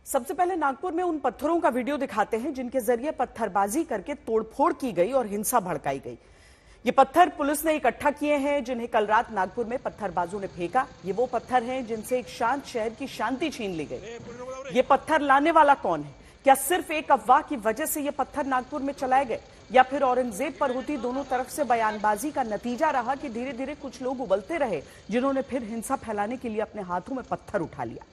सबसे पहले नागपुर में उन पत्थरों का वीडियो दिखाते हैं जिनके जरिए पत्थरबाजी करके तोड़फोड़ की गई और हिंसा भड़काई गई। ये पत्थर पुलिस ने इकट्ठा किए हैं जिन्हें कल रात नागपुर में पत्थरबाजों ने फेंका। ये वो पत्थर हैं जिनसे एक शांत शहर की शांति छीन ली गई। ये पत्थर लाने वाला कौन है? क्या सिर्फ एक अफवाह की वजह से ये पत्थर नागपुर में चलाए गए या फिर औरंगजेब पर होती दोनों तरफ से बयानबाजी का नतीजा रहा कि धीरे धीरे कुछ लोग उबलते रहे जिन्होंने फिर हिंसा फैलाने के लिए अपने हाथों में पत्थर उठा लिया।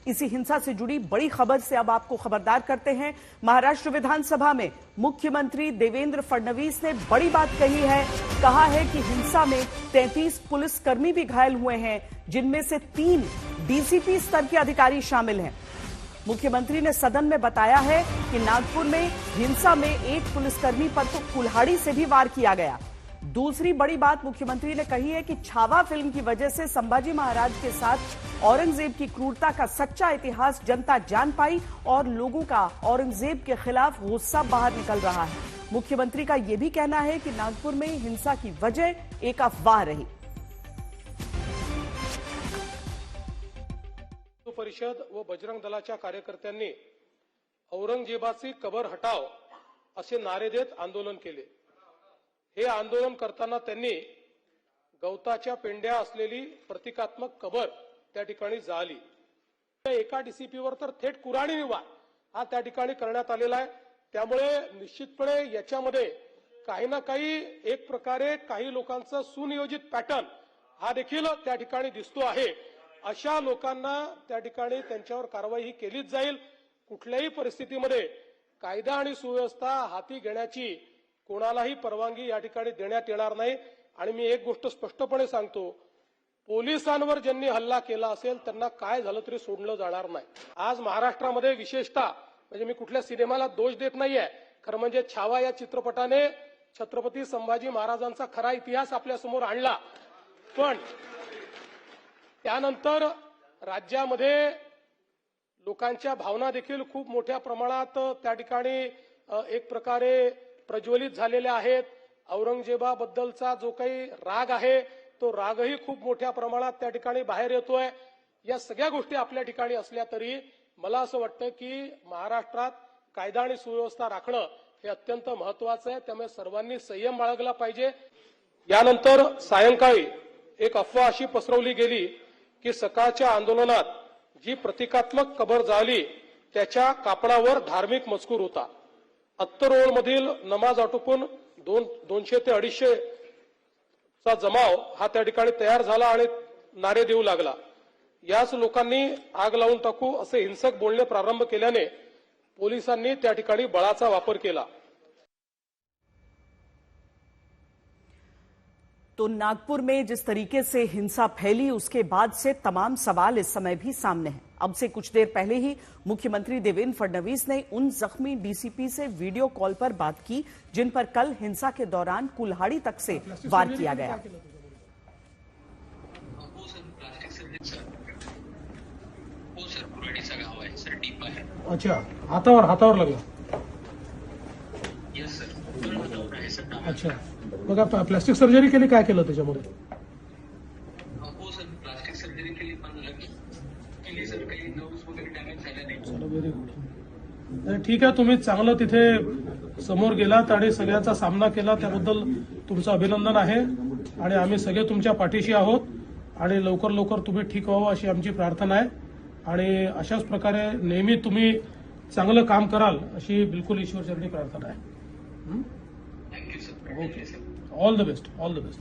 इसी हिंसा से जुड़ी बड़ी खबर से अब आपको खबरदार करते हैं। महाराष्ट्र विधानसभा में मुख्यमंत्री देवेंद्र फडणवीस ने बड़ी बात कही है। कहा है कि हिंसा में 33 पुलिसकर्मी भी घायल हुए हैं जिनमें से 3 डीसीपी स्तर के अधिकारी शामिल हैं। मुख्यमंत्री ने सदन में बताया है कि नागपुर में हिंसा में एक पुलिसकर्मी पर तो कुल्हाड़ी से भी वार किया गया। दूसरी बड़ी बात मुख्यमंत्री ने कही है कि छावा फिल्म की वजह से संभाजी महाराज के साथ औरंगजेब की क्रूरता का सच्चा इतिहास जनता जान पाई और लोगों का औरंगजेब के खिलाफ गुस्सा बाहर निकल रहा है। मुख्यमंत्री का यह भी कहना है कि नागपुर में हिंसा की वजह एक अफवाह रही। परिषद व बजरंग दलाच्या कार्यकर्त्यांनी औरंगजेबाची कबर हटाव असे नारे देत आंदोलन केले। हे आंदोलन करताना त्यांनी गवताच्या पेंड्या असलेली प्रतिकात्मक कबर त्या ठिकाणी जाळली। एका डीसीपीवर तर थेट कुऱ्हाडीने वार हा त्या ठिकाणी करण्यात आलेला आहे। त्यामुळे निश्चितपणे याच्यामध्ये काही ना काही एक प्रकारे काही लोकांचा सुनियोजित पॅटर्न हा देखील त्या ठिकाणी दिसतो आहे। अशा लोकांना त्या ठिकाणी त्यांच्यावर कारवाई ही केलीच जाईल। कुठल्याही परिस्थितीमध्ये कायदा आणि सुव्यवस्था हाती घेण्याची कोणालाही परवानगी या ठिकाणी देण्यात येणार नाही। आणि मी एक गोष्ट स्पष्टपणे सांगतो, पोलिसांवर ज्यांनी हल्ला केला असेल त्यांना काय झालं तरी सोडलं जाणार नाही। आज महाराष्ट्रामध्ये विशेषतः म्हणजे मी कुठल्या सिनेमाला दोष देत नाहीये, खरं म्हणजे छावा या चित्रपटाने छत्रपती संभाजी महाराजांचा खरा इतिहास आपल्या समोर आणला। पण त्यानंतर राज्यामध्ये लोकांच्या भावना देखील खूप मोठ्या प्रमाणात त्या ठिकाणी एक प्रकारे प्रज्वलित झालेल्या आहेत। औरंगजेबाबद्दलचा जो काही राग आहे तो रागही खूप मोठ्या प्रमाणात त्या ठिकाणी बाहेर येतोय। या सगळ्या गोष्टी आपल्या ठिकाणी असल्या तरी मला असं वाटतं की महाराष्ट्रात कायदा आणि सुव्यवस्था राखणं हे अत्यंत महत्त्वाचं आहे। त्यामुळे सर्वांनी संयम बाळगला पाहिजे। यानंतर सायंकाळी एक अफवा अशी पसरवली गेली की सकाळच्या आंदोलनात जी प्रतिकात्मक कबर जाळली त्याच्या कापडावर धार्मिक मजकूर होता। अत्तरोळमधील नमाज आटोपून 200 ते 250 चा जमाव हा त्या ठिकाणी तयार झाला आणि नारे देऊ लागला। याच लोकांनी आग लावून टाकू असे हिंसक बोलणे प्रारंभ केल्याने पोलिसांनी त्या ठिकाणी बळाचा वापर केला। तो नागपुर में जिस तरीके से हिंसा फैली उसके बाद से तमाम सवाल इस समय भी सामने हैं। अब से कुछ देर पहले ही मुख्यमंत्री देवेंद्र फडणवीस ने उन जख्मी डीसीपी से वीडियो कॉल पर बात की जिन पर कल हिंसा के दौरान कुल्हाड़ी तक से वार किया गया। अच्छा, हातावर लागला। अच्छा, मग प्लास्टिक सर्जरी केली, काय केलं त्याच्यामध्ये? हो सर, प्लास्टिक सर्जरी केली पण केली सर, काही नर्व्स वगैरे डॅमेज झाले नाही। चला, व्हेरी गुड। ठीक आहे, तुम्ही चांगलं तिथे समोर गेलात आणि सगळ्याचा सामना केला त्याबद्दल तुमचं अभिनंदन आहे आणि आम्ही सगळे तुमच्या पाठीशी आहोत आणि लवकर लवकर तुम्ही ठीक व्हावं अशी आमची प्रार्थना आहे आणि अशाच प्रकारे नेहमी तुम्ही चांगलं काम कराल अशी बिलकुल ईश्वरचरणी प्रार्थना आहे। Thank you sir. Okay, all the best, all the best.